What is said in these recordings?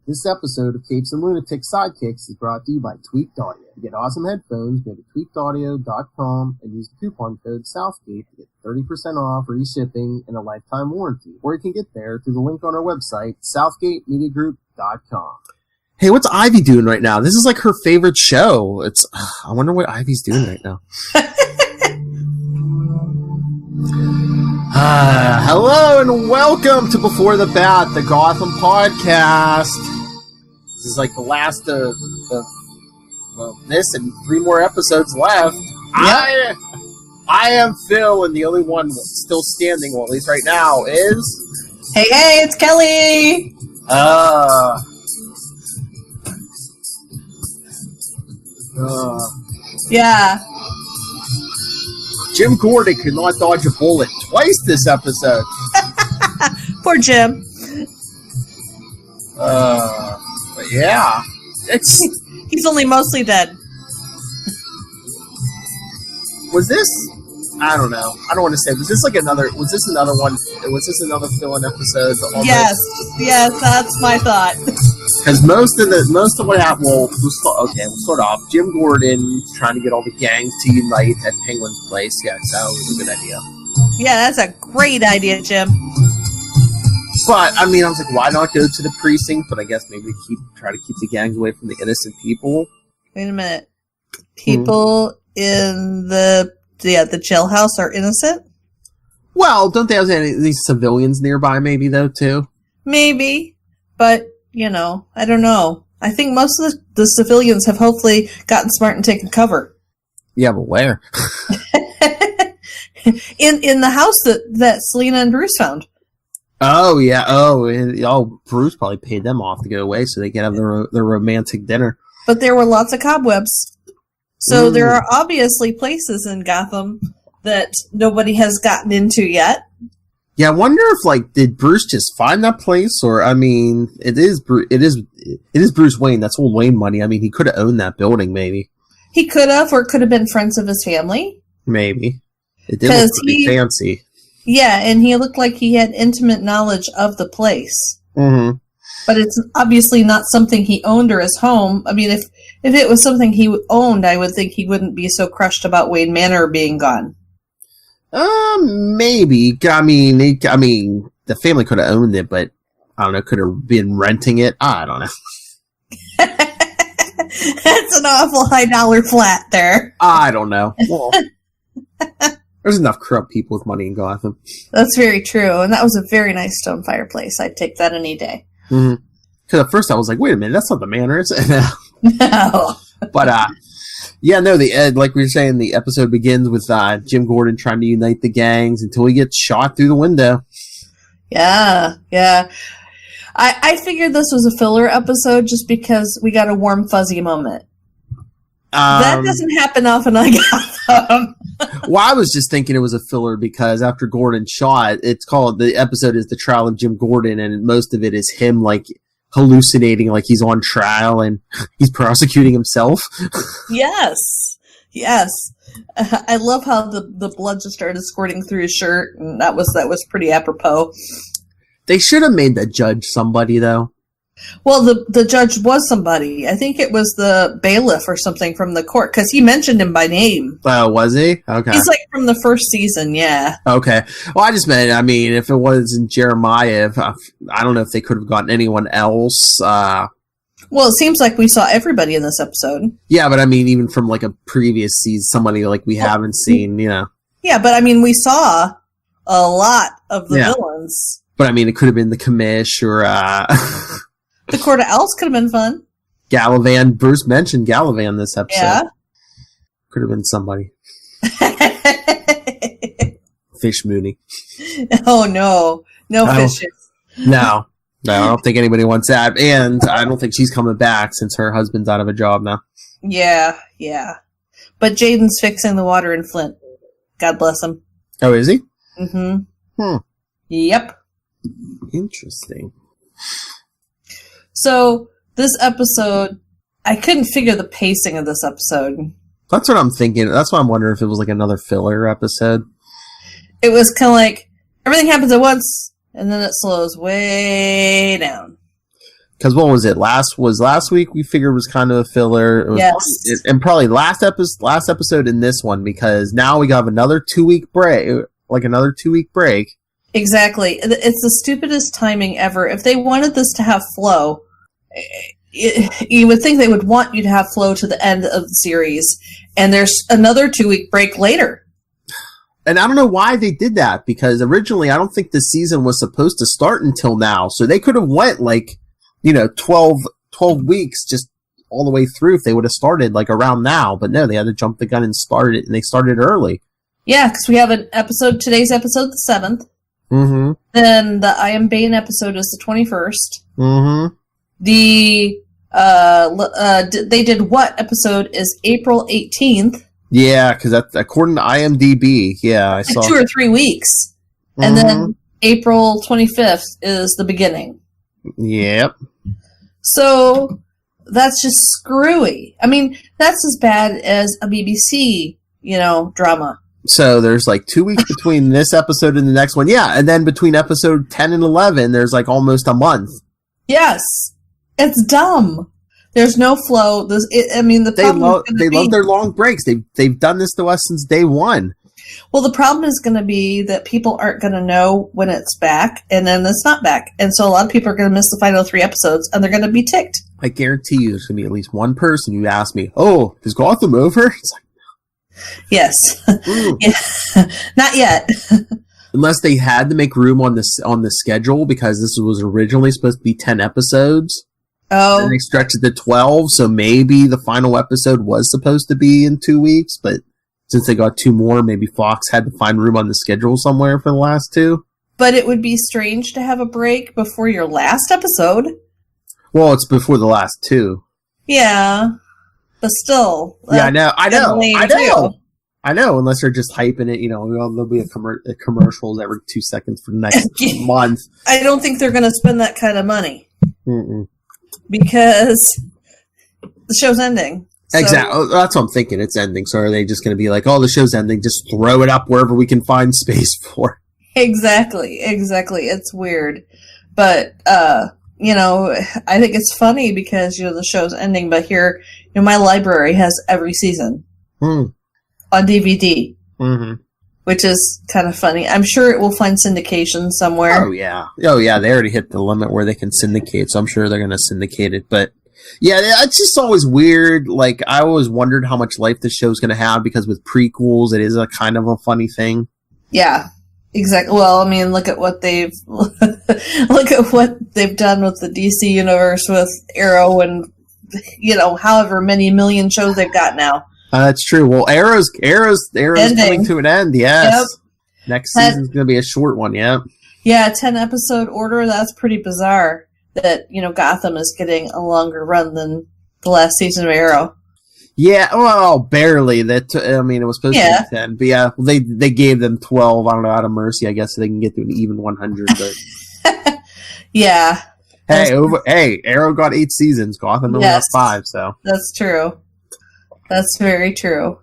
This episode of Capes and Lunatics Sidekicks is brought to you by Tweaked Audio. To get awesome headphones, go to tweakedaudio.com and use the coupon code Southgate to get 30% off, free shipping, and a lifetime warranty. Or you can get there through the link on our website, southgatemediagroup.com. Hey, what's Ivy doing right now? This is like her favorite show. I wonder what Ivy's doing right now. Hello and welcome to Before the Bat, the Gotham podcast. This is like the last of this and 3 more episodes left. Yep. I am Phil, and the only one still standing, well, at least right now, is... Hey, it's Kelly! Yeah. Jim Gordon could not dodge a bullet twice this episode. Poor Jim. But yeah. He's only mostly dead. Was this? I don't know. I don't want to say. Was this another one? Was this another fill-in episode? Yes, that's my thought. Because most of what happened, we'll start off. Jim Gordon trying to get all the gangs to unite at Penguin's place. Yeah, so it was a good idea. Yeah, that's a great idea, Jim. But I mean, I was like, why not go to the precinct? But I guess maybe try to keep the gangs away from the innocent people. Wait a minute. People in the jailhouse are innocent? Well, don't they have these civilians nearby? Maybe though too. Maybe, but. I don't know. I think most of the civilians have hopefully gotten smart and taken cover. Yeah, but where? in the house that Selena and Bruce found. Oh, yeah. Oh, Bruce probably paid them off to go away so they can have their romantic dinner. But there were lots of cobwebs. So there are obviously places in Gotham that nobody has gotten into yet. Yeah, I wonder if did Bruce just find that place, or I mean, it is Bruce Wayne. That's old Wayne money. I mean, he could have owned that building, maybe. He could have, or could have been friends of his family. Maybe it did look pretty fancy. Yeah, and he looked like he had intimate knowledge of the place. Mm-hmm. But it's obviously not something he owned or his home. I mean, if it was something he owned, I would think he wouldn't be so crushed about Wayne Manor being gone. Maybe. I mean, the family could have owned it, but I don't know. Could have been renting it. I don't know. That's an awful high dollar flat there. I don't know. Well, there's enough corrupt people with money in Gotham. That's very true, and that was a very nice stone fireplace. I'd take that any day. Mm-hmm. Because at first I was like, "Wait a minute, that's not the manor, is it?" No. But yeah, no, like we were saying, the episode begins with Jim Gordon trying to unite the gangs until he gets shot through the window. Yeah. I figured this was a filler episode just because we got a warm, fuzzy moment. That doesn't happen often on Gotham. Well, I was just thinking it was a filler because after Gordon's shot, the episode is The Trial of Jim Gordon, and most of it is him, hallucinating like he's on trial and he's prosecuting himself. Yes. I love how the blood just started squirting through his shirt, and that was pretty apropos. They should have made the judge somebody, though. Well, the judge was somebody. I think it was the bailiff or something from the court, because he mentioned him by name. Oh, was he? Okay. He's from the first season, yeah. Okay. Well, I just meant, if it wasn't Jeremiah, I don't know if they could have gotten anyone else. Well, it seems like we saw everybody in this episode. Yeah, but even from a previous season, somebody we haven't seen, Yeah, but we saw a lot of the villains. But it could have been the commish or the Court of Owls could have been fun. Galavan. Bruce mentioned Galavan this episode. Yeah. Could have been somebody. Fish Mooney. Oh, no. No fishes. No, I don't think anybody wants that. And I don't think she's coming back since her husband's out of a job now. Yeah. But Jaden's fixing the water in Flint. God bless him. Oh, is he? Mm-hmm. Yep. Interesting. So, this episode, I couldn't figure the pacing of this episode. That's what I'm thinking. That's why I'm wondering if it was another filler episode. It was kind of everything happens at once, and then it slows way down. Because what was it? Last week we figured was kind of a filler. It was Yes. probably last episode in this one, because now we got another 2-week break, Exactly. It's the stupidest timing ever. If they wanted this to have flow, you would think they would want you to have flow to the end of the series, and there's another 2-week break later. And I don't know why they did that, because originally I don't think the season was supposed to start until now, so they could have went 12 weeks just all the way through if they would have started around now. But no, they had to jump the gun and start it, and they started early. Yeah, because we have today's episode the 7th. Mm-hmm. Then the I Am Bane episode is the 21st. Mm-hmm. They did what episode is April 18th. Yeah, because that's according to IMDb. Yeah, I saw 2 or 3 weeks. Mm-hmm. And then April 25th is the beginning. Yep. So that's just screwy. I mean, that's as bad as a BBC, drama. So there's 2 weeks between this episode and the next one. Yeah, and then between episode 10 and 11, there's almost a month. Yes. It's dumb. There's no flow. They love their long breaks. They've done this to us since day one. Well, the problem is going to be that people aren't going to know when it's back, and then it's not back. And so a lot of people are going to miss the final 3 episodes, and they're going to be ticked. I guarantee you there's going to be at least one person who asks me, "Oh, is Gotham over?" It's yes. Yeah. Not yet. Unless they had to make room on the schedule, because this was originally supposed to be 10 episodes. Oh. And they stretched it to 12, so maybe the final episode was supposed to be in 2 weeks, but since they got 2 more, maybe Fox had to find room on the schedule somewhere for the last 2. But it would be strange to have a break before your last episode. Well, it's before the last 2. Yeah. But still. Yeah, I know, unless they're just hyping it, there'll be a commercials every 2 seconds for the next month. I don't think they're going to spend that kind of money. Mm-mm. Because the show's ending. So. Exactly. That's what I'm thinking. It's ending. So are they just going to be like, "Oh, the show's ending. Just throw it up wherever we can find space for." Exactly. It's weird. But, I think it's funny because, the show's ending, but here, my library has every season on DVD, which is kind of funny. I'm sure it will find syndication somewhere. Oh, yeah. They already hit the limit where they can syndicate, so I'm sure they're going to syndicate it. But, yeah, it's just always weird. I always wondered how much life this show's going to have, because with prequels, it is a kind of a funny thing. Yeah. Exactly. Well, I mean, look at what they've done with the DC universe with Arrow and however many million shows they've got now. That's true. Well, Arrow's coming to an end. Yes. Yep. Next season's going to be a short one. Yep. Yeah, 10 episode order. That's pretty bizarre. That Gotham is getting a longer run than the last season of Arrow. Yeah, well, barely. It was supposed to be 10. But yeah, they gave them 12, I don't know, out of mercy, I guess, so they can get to an even 100. But yeah. Hey, Arrow got 8 seasons. Gotham only got 5, so. That's true. That's very true.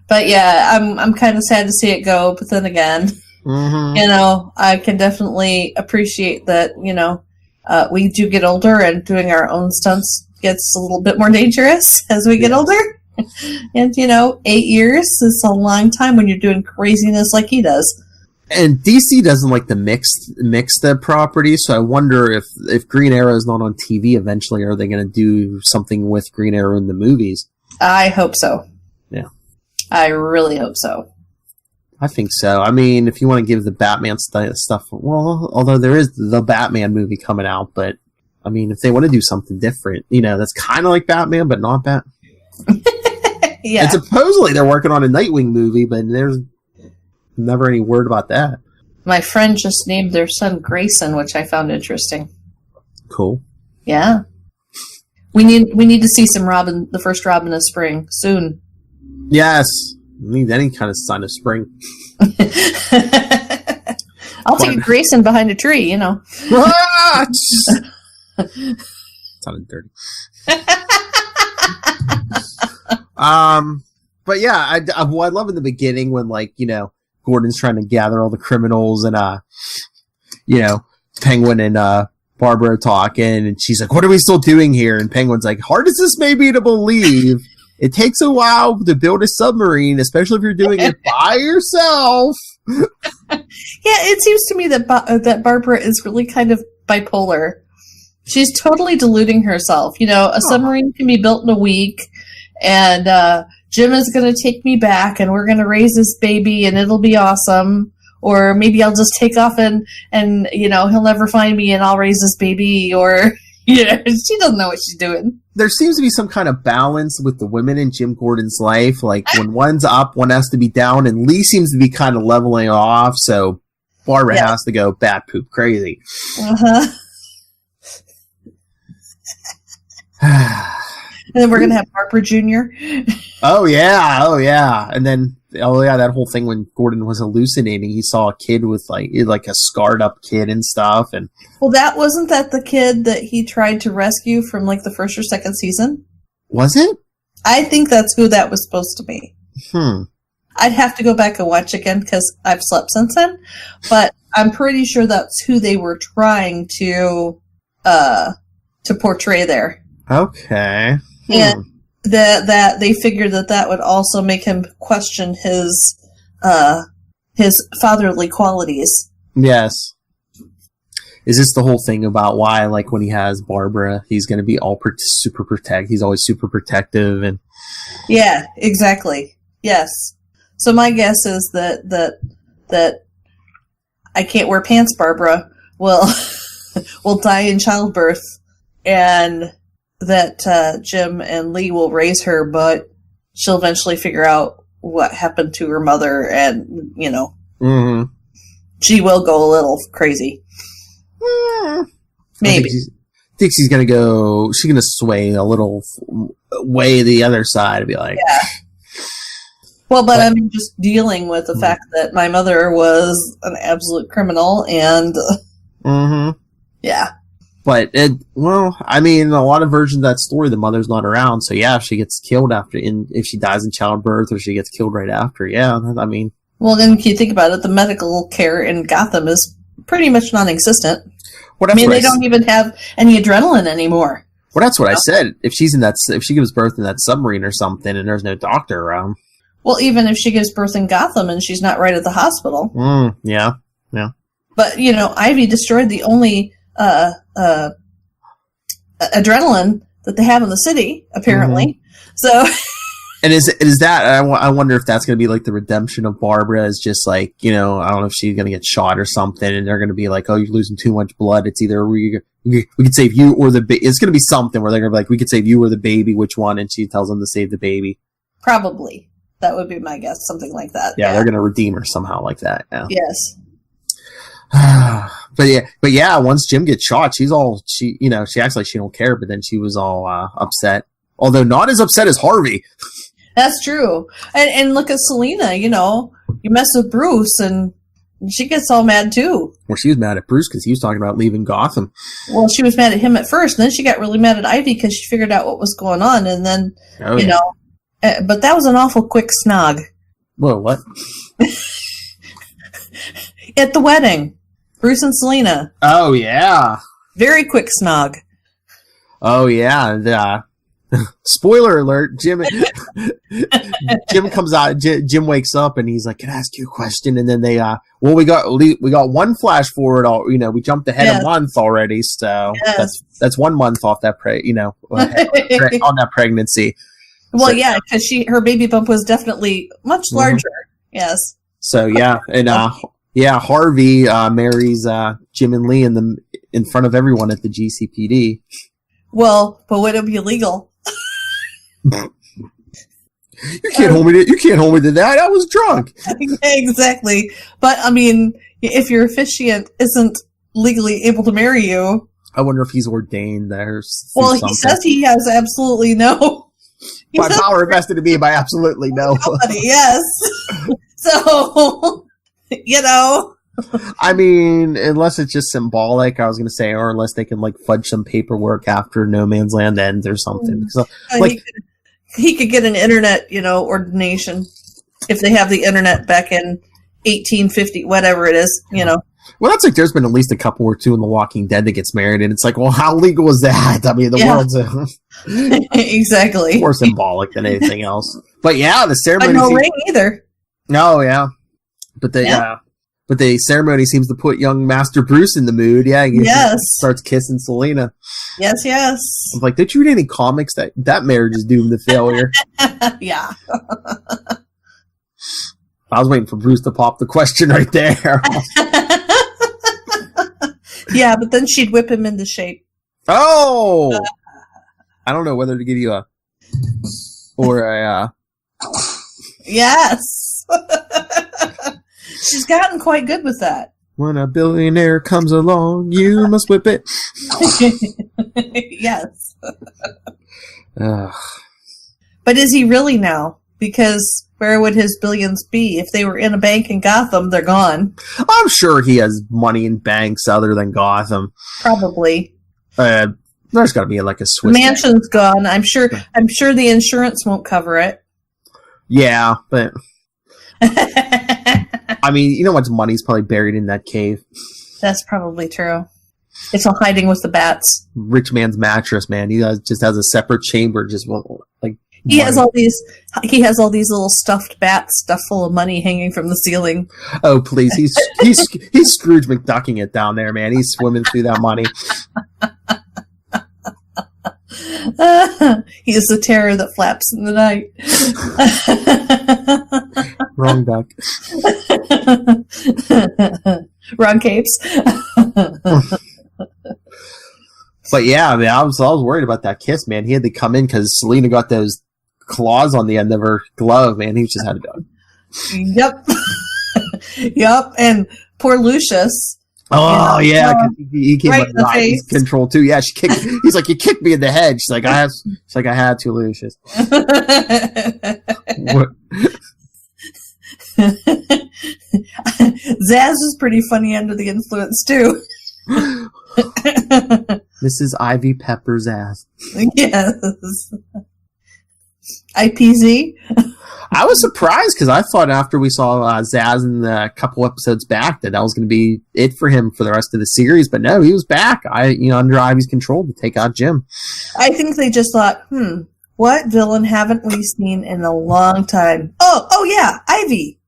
But yeah, I'm kind of sad to see it go, but then again, I can definitely appreciate that, we do get older and doing our own stunts gets a little bit more dangerous as we get older. And, 8 years is a long time when you're doing craziness like he does. And DC doesn't like to mix the property, so I wonder if Green Arrow is not on TV eventually, are they going to do something with Green Arrow in the movies? I hope so. Yeah. I really hope so. I think so. I mean, if you want to give the Batman stuff, well, although there is the Batman movie coming out, but I mean, if they want to do something different, that's kind of like Batman, but not Batman. Yeah. And supposedly they're working on a Nightwing movie, but there's never any word about that. My friend just named their son Grayson, which I found interesting. Cool. Yeah. We need to see some Robin, the first Robin of Spring, soon. Yes. We need any kind of sign of spring. I'll take a Grayson behind a tree, Sounded dirty. But yeah, I love in the beginning when Gordon's trying to gather all the criminals and Penguin and Barbara talking, and she's like, what are we still doing here? And Penguin's like, hard as this may be to believe, it takes a while to build a submarine, especially if you're doing it by yourself. Yeah, it seems to me that Barbara is really kind of bipolar. She's totally deluding herself. A submarine can be built in a week, and Jim is going to take me back, and we're going to raise this baby, and it'll be awesome. Or maybe I'll just take off and he'll never find me, and I'll raise this baby. Or she doesn't know what she's doing. There seems to be some kind of balance with the women in Jim Gordon's life. Like when one's up, one has to be down, and Lee seems to be kind of leveling off. So Barbara has to go bat poop crazy. Uh-huh. And then we're going to have Barbara Jr. Oh, yeah. And then, that whole thing when Gordon was hallucinating, he saw a kid with, like a scarred-up kid and stuff. And well, wasn't that the kid that he tried to rescue from, the first or second season? Was it? I think that's who that was supposed to be. I'd have to go back and watch again because I've slept since then. But I'm pretty sure that's who they were trying to portray there. Okay. And that they figured that would also make him question his fatherly qualities. Yes. Is this the whole thing about why, when he has Barbara, he's going to be all super protect? He's always super protective, and yeah, exactly. Yes. So my guess is that I can't wear pants, Barbara will die in childbirth, and that Jim and Lee will raise her, but she'll eventually figure out what happened to her mother, and she will go a little crazy. Maybe. I think she's going to sway a little way the other side and be like... Yeah. Well, but I'm just dealing with the fact that my mother was an absolute criminal, and... Yeah. But, a lot of versions of that story, the mother's not around, so yeah, if she gets killed if she dies in childbirth, or she gets killed right after, yeah, Well, then, if you think about it, the medical care in Gotham is pretty much non-existent. Well, they don't even have any adrenaline anymore. Well, that's what I said. If she gives birth in that submarine or something, and there's no doctor around. Well, even if she gives birth in Gotham and she's not right at the hospital. Yeah. But, Ivy destroyed the only... adrenaline that they have in the city, apparently. So, and is that? I wonder if that's going to be the redemption of Barbara. Is just I don't know if she's going to get shot or something, and they're going to be like, "Oh, you're losing too much blood. It's either we could save you or the baby." It's going to be something where they're going to be like, "We could save you or the baby. Which one?" And she tells them to save the baby. Probably that would be my guess. Something like that. Yeah, they're going to redeem her somehow like that. Yeah. Yes. but yeah, once Jim gets shot, she acts like she don't care, but then she was all upset. Although not as upset as Harvey. That's true. And look at Selena, you mess with Bruce and she gets all mad too. Well, she was mad at Bruce because he was talking about leaving Gotham. Well, she was mad at him at first, and then she got really mad at Ivy because she figured out what was going on, and then, but that was an awful quick snog. Whoa, what? At the wedding. Bruce and Selena. Oh, yeah. Very quick snog. Oh, yeah. Spoiler alert, Jim comes out, Jim wakes up and he's like, can I ask you a question? And then they, we got one flash forward, we jumped ahead a month already, so that's 1 month off that, on that pregnancy. Well, so, because her baby bump was definitely much larger. Yes. So, yeah, and, Harvey marries Jim and Lee in front of everyone at the GCPD. Well, but would it be illegal? You can't hold me to that. I was drunk. Exactly. But if your officiant isn't legally able to marry you, I wonder if he's ordained there. Well, he says he has absolutely no. My power invested in me by absolutely no. Yes. So. Unless it's just symbolic, I was going to say, or unless they can fudge some paperwork after No Man's Land ends or something. So, he could get an internet, ordination if they have the internet back in 1850, whatever it is, Well, that's like there's been at least a couple or two in The Walking Dead that gets married, and it's like, well, how legal is that? I mean, the world's exactly more symbolic than anything else. But yeah, the ceremony. But no ring either. No, yeah, but the ceremony seems to put young Master Bruce in the mood. Yeah, he starts kissing Selena. Yes. I'm like, did you read any comics that marriage is doomed to failure? Yeah. I was waiting for Bruce to pop the question right there. Yeah, but then she'd whip him into shape. Oh! I don't know whether to give you a... Yes! She's gotten quite good with that. When a billionaire comes along, you must whip it. Yes. But is he really now? Because where would his billions be? If they were in a bank in Gotham, they're gone. I'm sure he has money in banks other than Gotham. Probably. There's got to be like a Swiss. The mansion's gone. I'm sure the insurance won't cover it. Yeah, but I mean, you know what? Money's probably buried in that cave. That's probably true. It's all hiding with the bats. Rich man's mattress, man. He just has a separate chamber, just like. He has all these little stuffed bats stuffed full of money hanging from the ceiling. Oh please, he's Scrooge McDucking it down there, man. He's swimming through that money. He is the terror that flaps in the night. Wrong duck. Wrong capes. But yeah, I mean, I was worried about that kiss, man. He had to come in because Selena got those claws on the end of her glove, man. He just had it done. Yep. Yep. And poor Lucius. Oh, yeah. He came right under Ivy's control, too. Yeah, she kicked. He's like, you kicked me in the head. She's like, I had to, Lucius. What? Zaz is pretty funny under the influence, too. Mrs. Ivy Pepper's ass. Yes. IPZ. I was surprised because I thought after we saw Zaz in a couple episodes back that was going to be it for him for the rest of the series, but no, he was back. Under Ivy's control to take out Jim. I think they just thought, what villain haven't we seen in a long time? Oh yeah, Ivy.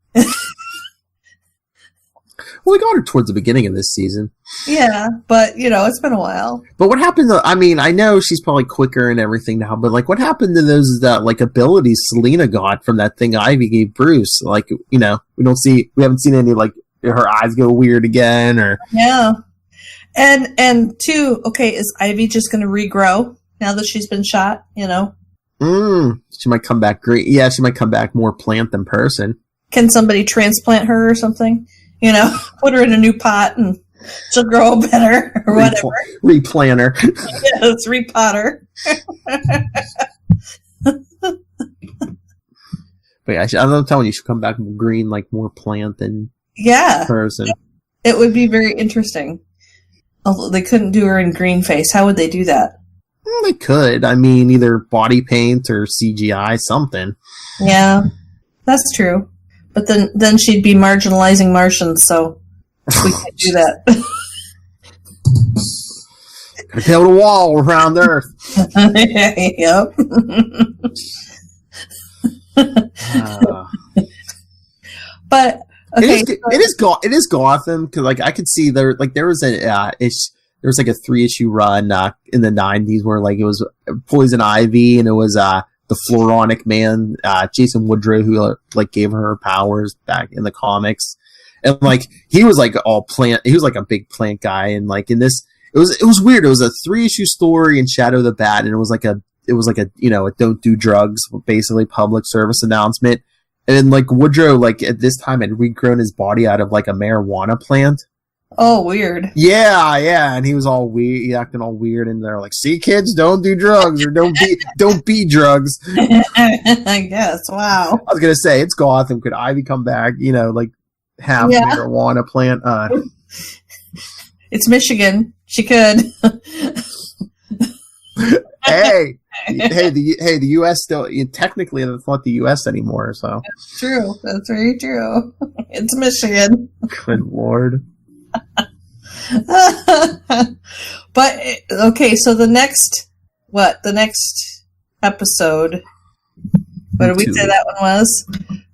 Well, we got her towards the beginning of this season. Yeah, but, it's been a while. But what happened to, I know she's probably quicker and everything now, but, what happened to those, abilities Selena got from that thing Ivy gave Bruce? We haven't seen any, her eyes go weird again, or... Yeah. And two, okay, is Ivy just going to regrow now that she's been shot, She might come back great. Yeah, she might come back more plant than person. Can somebody transplant her or something? Put her in a new pot and she'll grow better or whatever. Replant her. Yes, repot her. But yeah, I'm telling you, she'll come back green, more plant than person. It would be very interesting. Although they couldn't do her in green face. How would they do that? They could. Either body paint or CGI, something. Yeah, that's true. But then she'd be marginalizing Martians, so we can't do that. Gotta build a wall around Earth. Yep. But okay, it is Gotham because I could see there was a 3-issue run in the 90s where it was Poison Ivy and it was the Floronic Man, Jason Woodrow, who gave her powers back in the comics, and he was all plant. He was a big plant guy, and in this, it was weird. It was a 3-issue story in Shadow the Bat, and it was a don't do drugs, basically public service announcement. And Woodrow, at this time had regrown his body out of a marijuana plant. Oh, weird. Yeah, and he was all weird, he acting all weird, and they're like, "See, kids, don't do drugs, or don't be drugs." I guess. Wow. I was gonna say it's Gotham. Could Ivy come back? Half marijuana plant. It's Michigan. She could. The U.S. still technically it's not the U.S. anymore. So that's true. That's very true. It's Michigan. Good Lord. But okay, so the next episode? What did we say that one was?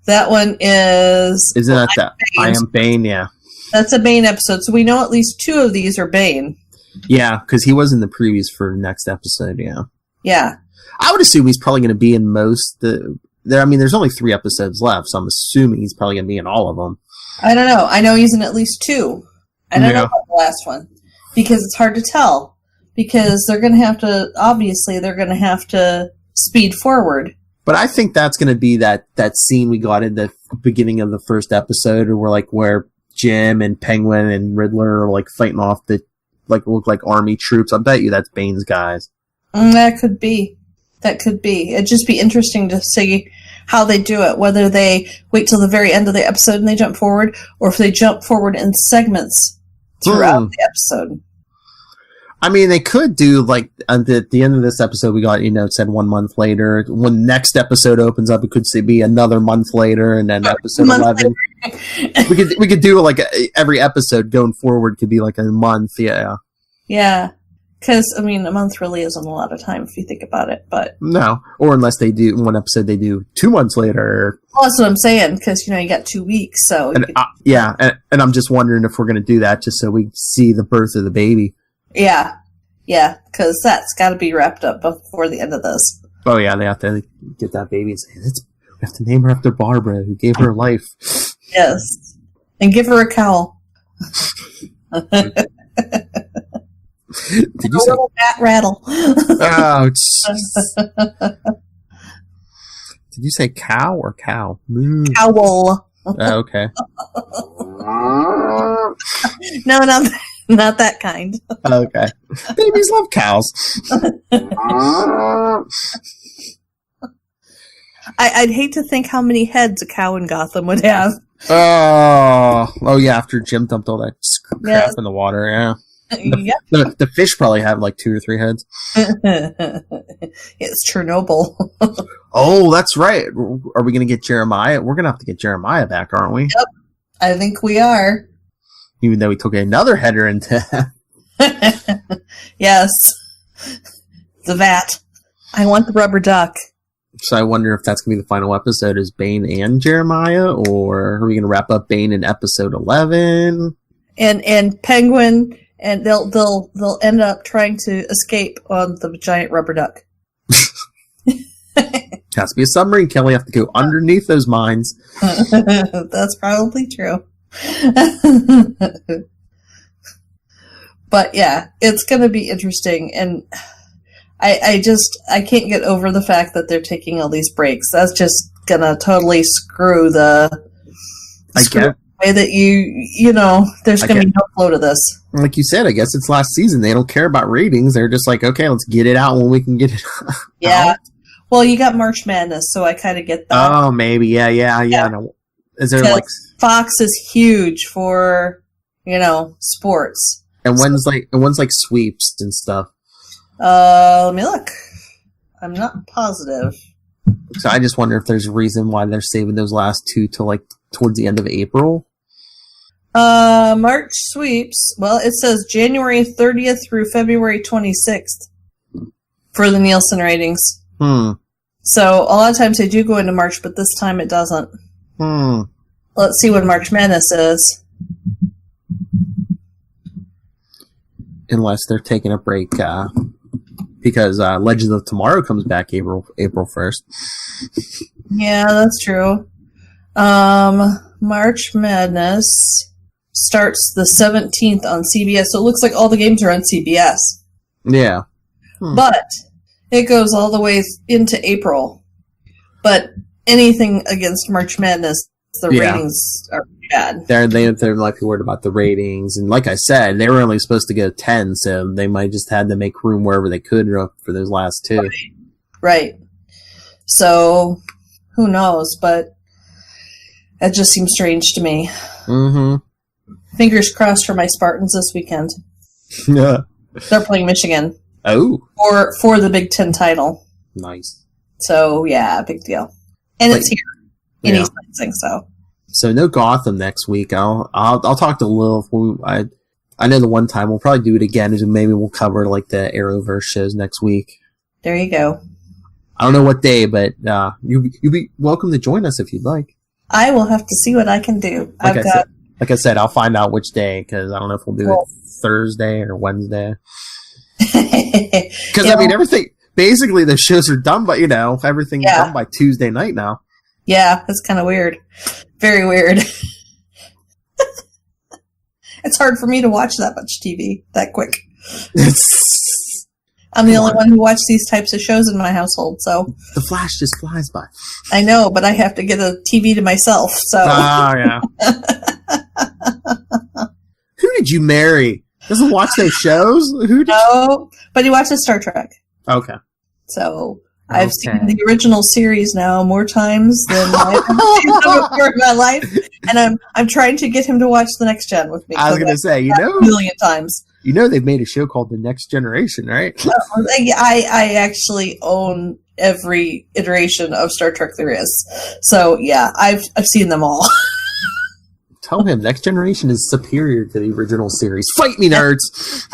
That one is. Isn't that I Am Bane? Yeah, that's a Bane episode. So we know at least 2 of these are Bane. Yeah, because he was in the previews for next episode. Yeah. Yeah. I would assume he's probably going to be in most. There's only 3 episodes left, so I'm assuming he's probably going to be in all of them. I don't know. I know he's in at least 2. I don't know about the last one because it's hard to tell. Because they're going to have to. Obviously, they're going to have to speed forward. But I think that's going to be that scene we got in the beginning of the first episode, where Jim and Penguin and Riddler are like fighting off the look like army troops. I bet you that's Bane's guys. That could be. It'd just be interesting to see how they do it. Whether they wait till the very end of the episode and they jump forward, or if they jump forward in segments throughout the episode. I mean, they could do, like, at the end of this episode, we got, it said 1 month later. When next episode opens up, it could be another month later, and then episode 11. we could do, like, every episode going forward could be, like, a month, yeah. Yeah. Because, I mean, a month really isn't a lot of time if you think about it, but... No. Or unless they do, one episode they do 2 months later. Well, that's what I'm saying, because, you got 2 weeks, so... And I'm just wondering if we're going to do that just so we see the birth of the baby. Yeah, because that's got to be wrapped up before the end of this. Oh yeah, they have to get that baby and say, we have to name her after Barbara, who gave her life. Yes, and give her a cowl. Did you say little bat rattle? Oh, did you say cow or cow? Cowl. Oh, okay. No, not that kind. Okay. Babies love cows. I'd hate to think how many heads a cow in Gotham would have. Oh yeah, after Jim dumped all that crap in the water, yeah. The fish probably have like 2 or 3 heads. It's Chernobyl. Oh, that's right. Are we going to get Jeremiah? We're going to have to get Jeremiah back, aren't we? Yep. I think we are. Even though we took another header into... Yes. The vat. I want the rubber duck. So I wonder if that's going to be the final episode is Bane and Jeremiah, or are we going to wrap up Bane in episode 11? And Penguin, and they'll end up trying to escape on the giant rubber duck. Has to be a submarine, Kelly. You have to go underneath those mines. That's probably true. But yeah, it's going to be interesting, and I can't get over the fact that they're taking all these breaks. That's just going to totally screw the way that there's going to be no flow to this. Like you said, I guess it's last season. They don't care about ratings. They're just like, okay, let's get it out when we can get it out. Yeah. Well, you got March Madness, so I kind of get that. Oh, maybe. Yeah. No. Is there Fox is huge for, sports. And one's like sweeps and stuff. Let me look. I'm not positive. So I just wonder if there's a reason why they're saving those last 2 till like towards the end of April. March sweeps. Well, it says January 30th through February 26th for the Nielsen ratings. So a lot of times they do go into March, but this time it doesn't. Let's see what March Madness is. Unless they're taking a break, because Legends of Tomorrow comes back April 1st. Yeah, that's true. March Madness starts the 17th on CBS, so it looks like all the games are on CBS. Yeah. But it goes all the way into April. But anything against March Madness, the ratings are bad. They're like worried about the ratings, and like I said, they were only supposed to go 10, so they might just had to make room wherever they could for those last 2. Right. So who knows? But that just seems strange to me. Fingers crossed for my Spartans this weekend. Yeah. They're playing Michigan. Oh. For the Big Ten title. Nice. So yeah, big deal. And it's here in East Lansing, so. So no Gotham next week. I'll talk to Lil. I know the one time we'll probably do it again is maybe we'll cover like the Arrowverse shows next week. There you go. I don't know what day, but you'll be welcome to join us if you'd like. I will have to see what I can do. Like I said, I'll find out which day because I don't know if we'll do it Thursday or Wednesday. Because I mean, everything basically the shows are done, but everything's done by Tuesday night now. Yeah, that's kind of weird. Very weird. It's hard for me to watch that much TV that quick. I'm the only one who watches these types of shows in my household, so... The Flash just flies by. I know, but I have to get a TV to myself, so... Oh, yeah. Who did you marry? Doesn't watch those shows? No, but he watches Star Trek. Okay. So... I've seen the original series now more times than I've ever seen before in my life, and I'm trying to get him to watch the Next Gen with me. I was going to say, a million times. They've made a show called The Next Generation, right? I actually own every iteration of Star Trek there is. So yeah, I've seen them all. Tell him Next Generation is superior to the original series. Fight me, nerds!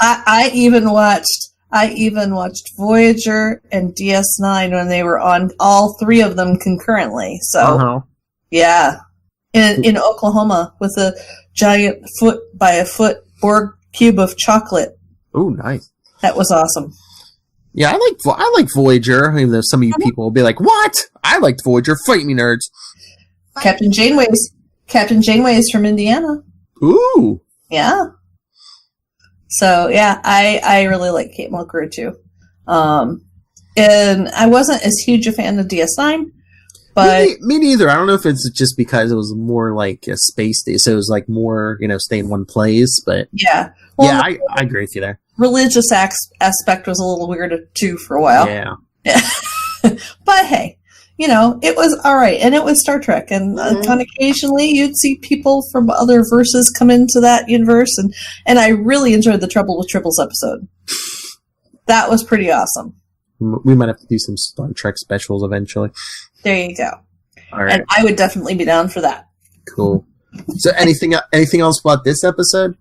I even watched Voyager and DS9 when they were on, all three of them concurrently. So, yeah. In Oklahoma with a giant foot by a foot Borg cube of chocolate. Oh, nice. That was awesome. Yeah, I like Voyager, even though some of you people will be like, what? I liked Voyager. Fight me, nerds. Captain Janeway is from Indiana. Ooh. Yeah. So, yeah, I really like Kate Mulgrew, too. And I wasn't as huge a fan of DS9, but... Me neither. I don't know if it's just because it was more like a space day, so it was like more, stay in one place, but... Yeah. Well, yeah, I agree with you there. Religious aspect was a little weird, too, for a while. Yeah. But, hey, it was all right, and it was Star Trek, and on occasionally you'd see people from other verses come into that universe, and I really enjoyed the Trouble with Tribbles episode. That was pretty awesome. We might have to do some Star Trek specials eventually. There you go. All right. And I would definitely be down for that. Cool. So anything else about this episode?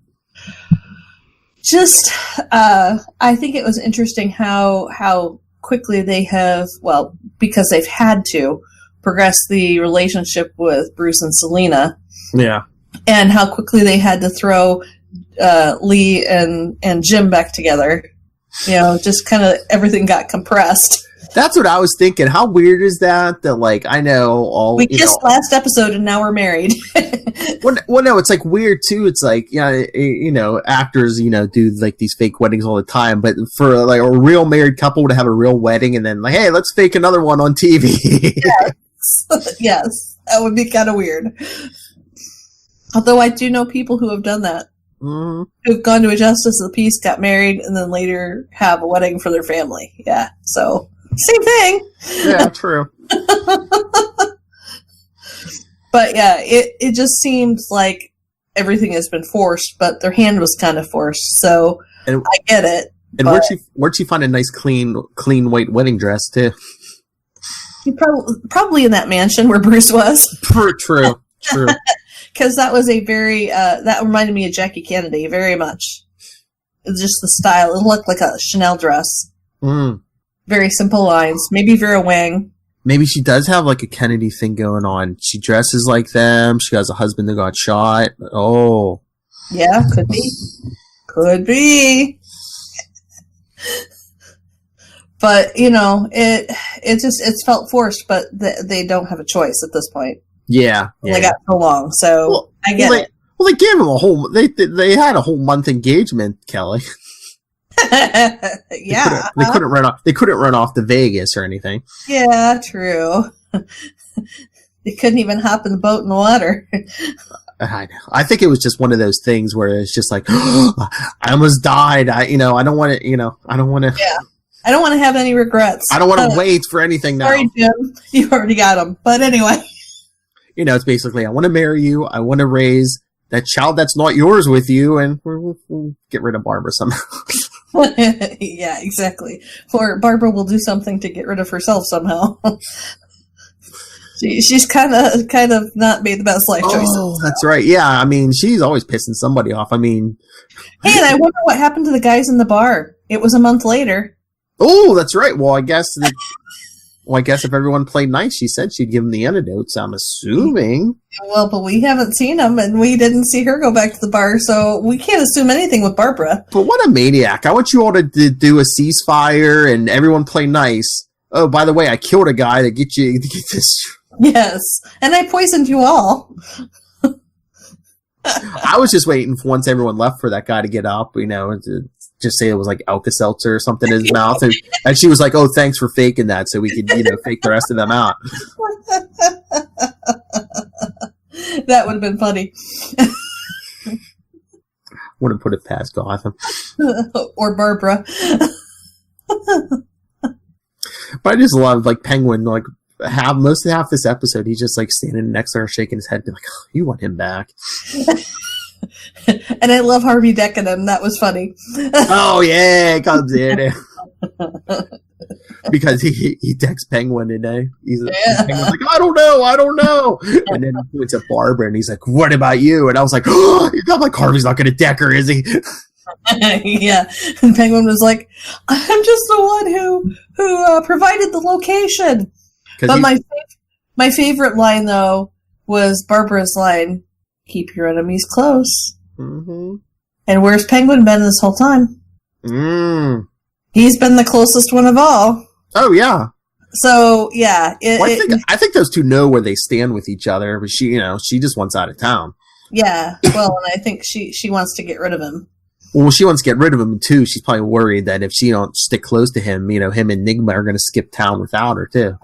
Just, I think it was interesting how quickly they have, well, because they've had to progress the relationship with Bruce and Selena. Yeah. And how quickly they had to throw Lee and Jim back together. Just kind of everything got compressed. That's what I was thinking. How weird is that? That, like, I know all... We kissed last episode and now we're married. Well, no, it's, like, weird, too. It's like, actors, do, like, these fake weddings all the time. But for, like, a real married couple to have a real wedding and then, like, hey, let's fake another one on TV. Yes. Yes. That would be kind of weird. Although I do know people who have done that. Mm-hmm. Who've gone to a justice of the peace, got married, and then later have a wedding for their family. Yeah, so... Same thing. Yeah, true. But yeah, it just seems like everything has been forced, but their hand was kind of forced, so I get it. And where'd she find a nice clean white wedding dress too? Probably in that mansion where Bruce was. True. Because that was a very that reminded me of Jackie Kennedy very much. It's just the style. It looked like a Chanel dress. Mm. Very simple lines. Maybe Vera Wang. Maybe she does have like a Kennedy thing going on. She dresses like them. She has a husband that got shot. Oh. Yeah, could be. Could be. But, it's felt forced, but they don't have a choice at this point. Yeah. They got so long, so I get it. Well, they gave them they had a whole month engagement, Kelly. Yeah, they couldn't run off. They couldn't run off to Vegas or anything. Yeah, true. They couldn't even hop in the boat in the water. I know. I think it was just one of those things where it's just like, I almost died. I don't want to. I don't want to. Yeah, I don't want to have any regrets. I don't want to wait for anything now. Sorry, Jim, you already got them. But anyway, it's basically I want to marry you. I want to raise that child that's not yours with you, and we'll get rid of Barbara somehow. Yeah, exactly. Or Barbara will do something to get rid of herself somehow. She's kind of not made the best life choices. Oh, that's right. Yeah, I mean, she's always pissing somebody off. I mean, hey, and I wonder what happened to the guys in the bar. It was a month later. Oh, that's right. Well, I guess if everyone played nice, she said she'd give them the antidotes. I'm assuming. Well, but we haven't seen them, and we didn't see her go back to the bar, so we can't assume anything with Barbara. But what a maniac! I want you all to do a ceasefire and everyone play nice. Oh, by the way, I killed a guy to get this. Yes, and I poisoned you all. I was just waiting for once everyone left for that guy to get up, to just say it was like Alka-Seltzer or something in his mouth. And she was like, oh, thanks for faking that so we could, fake the rest of them out. That would have been funny. Wouldn't put it past Gotham. Or Barbara. But I just love, like, Penguin, like, most of half this episode, he's just, like, standing next to her shaking his head, like, oh, you want him back. And I love Harvey decking him. That was funny. Oh, yeah, it comes in. Because he decks Penguin today. Penguin's like, I don't know. And then he points at Barbara, and he's like, what about you? And I was like, oh, you're not like Harvey's not going to deck her, is he? Yeah. And Penguin was like, I'm just the one who provided the location. But my favorite line, though, was Barbara's line, keep your enemies close. Mm-hmm. And where's Penguin been this whole time? He's been the closest one of all. Oh, yeah. So, yeah. I think those two know where they stand with each other, but she just wants out of town. Yeah. Well, and I think she wants to get rid of him. Well, she wants to get rid of him, too. She's probably worried that if she don't stick close to him, him and Nigma are going to skip town without her, too.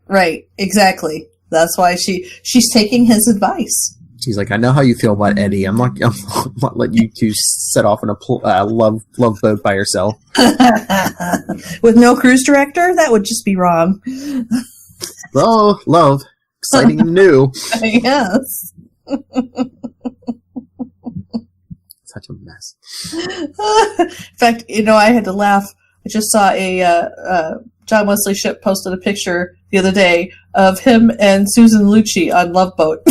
Right. Exactly. That's why she's taking his advice. She's like, I know how you feel about Eddie. I'm not letting you two set off in a love boat by yourself. With no cruise director? That would just be wrong. Oh, love. Exciting and new. Yes. Such a mess. In fact, I had to laugh. I just saw a John Wesley Shipp posted a picture the other day of him and Susan Lucci on Love Boat.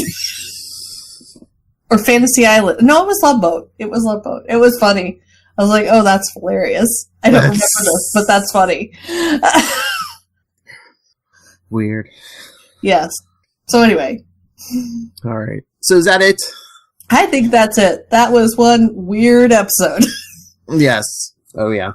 Or Fantasy Island. No, it was Love Boat. It was funny. I was like, oh, that's hilarious. I don't remember this, but that's funny. Weird. Yes. So anyway. All right. So is that it? I think that's it. That was one weird episode. Yes. Oh, yeah.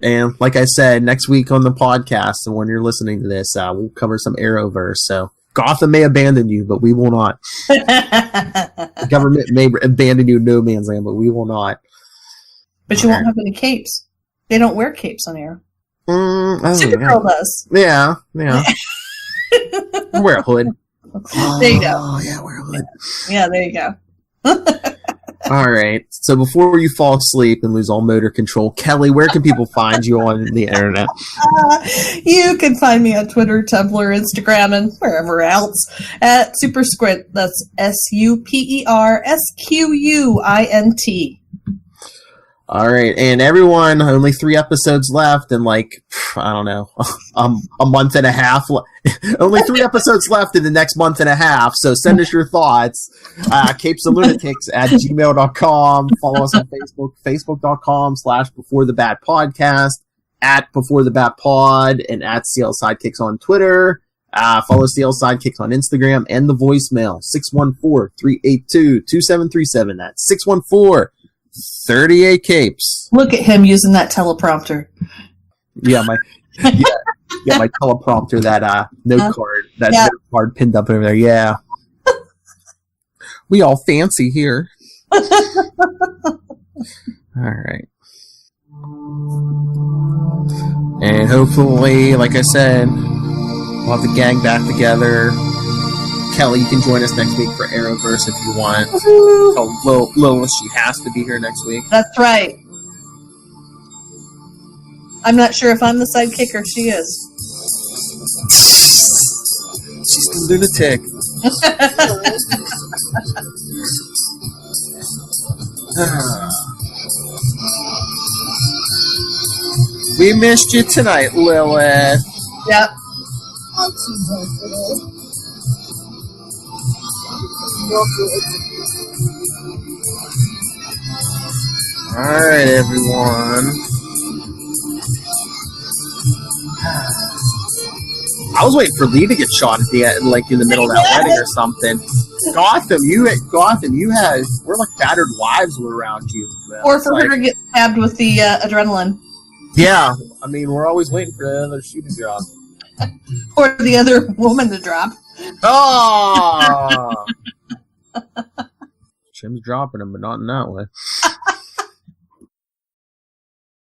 And like I said, next week on the podcast, and when you're listening to this, we'll cover some Arrowverse. So Gotham may abandon you, but we will not. The government may abandon you in no man's land, but we will not. But you won't have any capes. They don't wear capes on Arrow. Supergirl does. Yeah. Wear a hood. There you go. Oh, yeah, wear a hood. Yeah, there you go. All right. So before you fall asleep and lose all motor control, Kelly, where can people find you on the internet? You can find me on Twitter, Tumblr, Instagram, and wherever else at Super Squint. That's SuperSquint. All right. And everyone, only 3 episodes left, and I don't know, a month and a half. Only 3 episodes left in the next month and a half. So send us your thoughts. capesandlunatics@gmail.com. Follow us on Facebook, facebook.com/beforethebatpodcast, @beforethebatpod, and @CL Sidekicks on Twitter. Follow CL Sidekicks on Instagram, and the voicemail, 614-382-2737. That's 614-38 capes. Look at him using that teleprompter. Yeah, my teleprompter, that note card pinned up over there. Yeah. We all fancy here. All right. And hopefully, like I said, we'll have the gang back together. Kelly, you can join us next week for Arrowverse if you want. Tell Lois she has to be here next week. That's right. I'm not sure if I'm the sidekick or she is. She's the lunatic. We missed you tonight, Lilith. Yep. Alright, everyone. I was waiting for Lee to get shot at the end, like in the middle of that wedding or something. Gotham, we're like battered wives were around you. Or for her to get stabbed with the adrenaline. Yeah, I mean, we're always waiting for the other shoe to drop. Or the other woman to drop. Oh! Jim's dropping him, but not in that way.